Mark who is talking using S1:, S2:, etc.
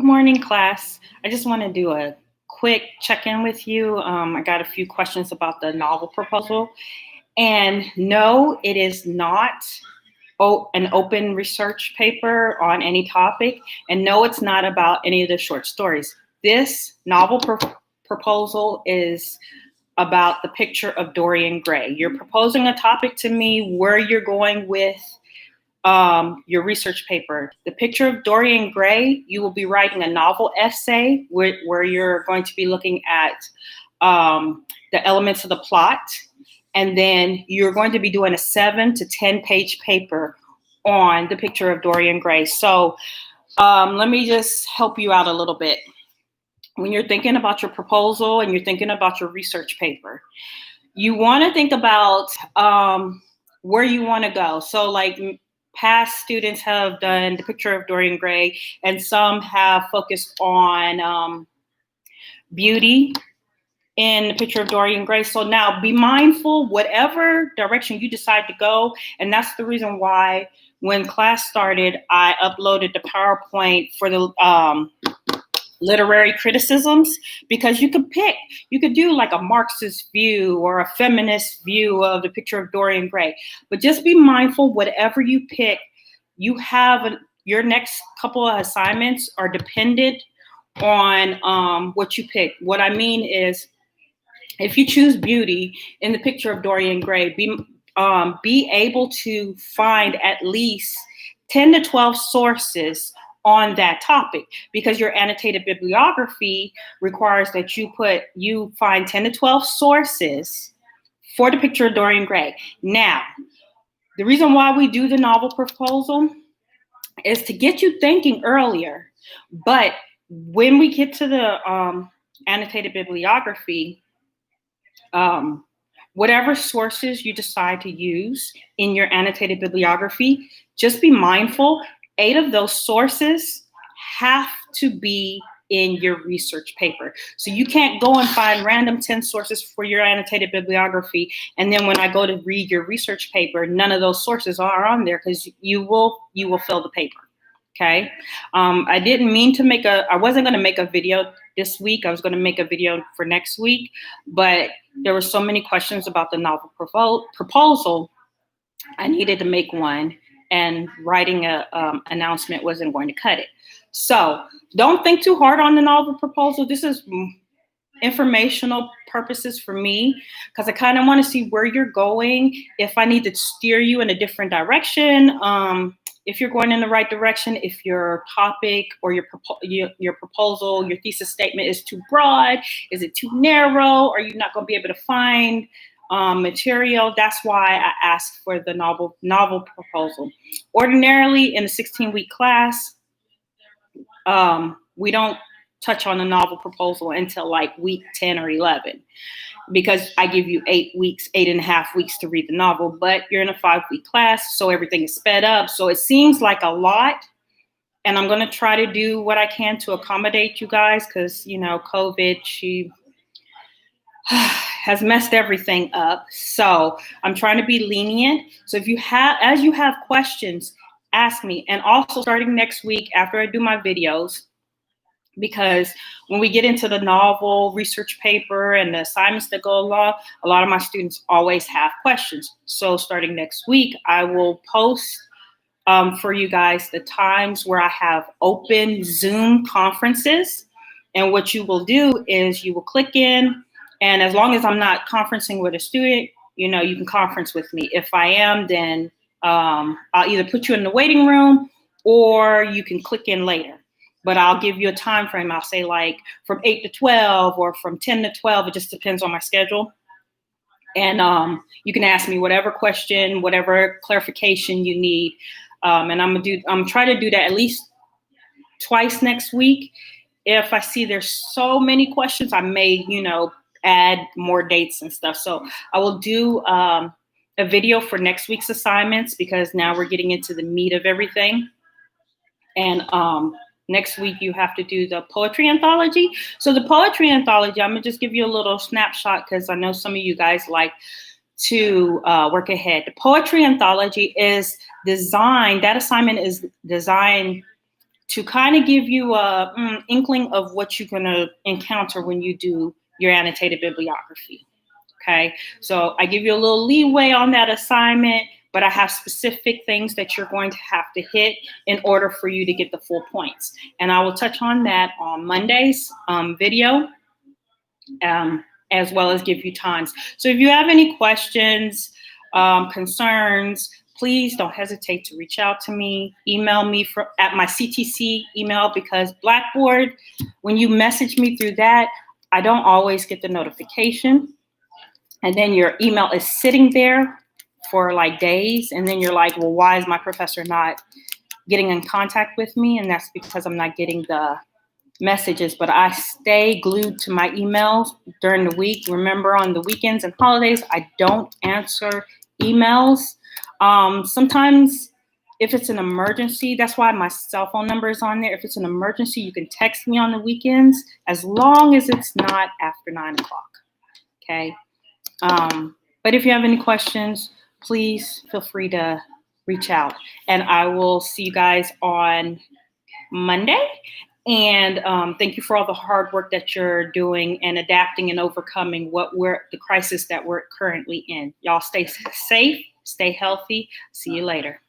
S1: Good morning, class. I just want to do a quick check-in with you. I got a few questions about the novel proposal. And no, it is not an open research paper on any topic. And no, it's not about any of the short stories. This novel proposal is about the picture of Dorian Gray. You're proposing a topic to me where you're going with your research paper. The picture of Dorian Gray, you will be writing a novel essay where you're going to be looking at the elements of the plot. And then you're going to be doing a 7 to 10 page paper on the picture of Dorian Gray. So let me just help you out a little bit. When you're thinking about your proposal and you're thinking about your research paper, you want to think about where you want to go. So like past students have done the picture of Dorian Gray, and some have focused on beauty in the picture of Dorian Gray. So now be mindful, whatever direction you decide to go. And that's the reason why when class started, I uploaded the PowerPoint for the literary criticisms, because you could do like a Marxist view or a feminist view of the picture of Dorian Gray. But just be mindful, whatever you pick, you have your next couple of assignments are dependent on what you pick. What I mean is, if you choose beauty in the picture of Dorian Gray, be able to find at least 10 to 12 sources on that topic, because your annotated bibliography requires that you find 10 to 12 sources for the picture of Dorian Gray. Now, the reason why we do the novel proposal is to get you thinking earlier. But when we get to the annotated bibliography, whatever sources you decide to use in your annotated bibliography, just be mindful, 8 of those sources have to be in your research paper. So you can't go and find random 10 sources for your annotated bibliography, and then when I go to read your research paper, none of those sources are on there, because you will fill the paper. Okay. I didn't mean to I wasn't going to make a video this week. I was going to make a video for next week, but there were so many questions about the novel proposal. I needed to make one, and writing a announcement wasn't going to cut it. So don't think too hard on the novel proposal. This is informational purposes for me, because I kind of want to see where you're going, if I need to steer you in a different direction, if you're going in the right direction, if your topic or your proposal, your thesis statement is too broad, is it too narrow, are you not going to be able to find material. That's why I asked for the novel proposal. Ordinarily, in a 16-week class, we don't touch on a novel proposal until like week 10 or 11, because I give you 8.5 weeks to read the novel, but you're in a 5-week class, so everything is sped up. So it seems like a lot, and I'm going to try to do what I can to accommodate you guys, because, COVID, she has messed everything up. So I'm trying to be lenient. So as you have questions, ask me. And also starting next week after I do my videos, because when we get into the novel research paper and the assignments that go along, a lot of my students always have questions. So starting next week, I will post for you guys the times where I have open Zoom conferences. And what you will do is you will click in, and as long as I'm not conferencing with a student, you can conference with me. If I am, then I'll either put you in the waiting room or you can click in later. But I'll give you a time frame. I'll say like from 8 to 12 or from 10 to 12. It just depends on my schedule. And you can ask me whatever question, whatever clarification you need. And I'm trying to do that at least twice next week. If I see there's so many questions, I may, add more dates and stuff. So I will do a video for next week's assignments, because now we're getting into the meat of everything. And next week you have to do the poetry anthology. So the poetry anthology, I'm gonna just give you a little snapshot, because I know some of you guys like to work ahead. The poetry anthology is designed, that assignment is designed to kind of give you a inkling of what you're going to encounter when you do your annotated bibliography. Okay, so I give you a little leeway on that assignment, but I have specific things that you're going to have to hit in order for you to get the full points. And I will touch on that on Monday's video, as well as give you times. So if you have any questions, concerns, please don't hesitate to reach out to me. Email me at my CTC email, because Blackboard, when you message me through that, I don't always get the notification. And then your email is sitting there for like days. And then you're like, well, why is my professor not getting in contact with me? And that's because I'm not getting the messages. But I stay glued to my emails during the week. Remember, on the weekends and holidays, I don't answer emails. Sometimes if it's an emergency, that's why my cell phone number is on there. If it's an emergency, you can text me on the weekends, as long as it's not after 9 o'clock, okay? But if you have any questions, please feel free to reach out. And I will see you guys on Monday. And thank you for all the hard work that you're doing and adapting and overcoming the crisis that we're currently in. Y'all stay safe, stay healthy. See you later.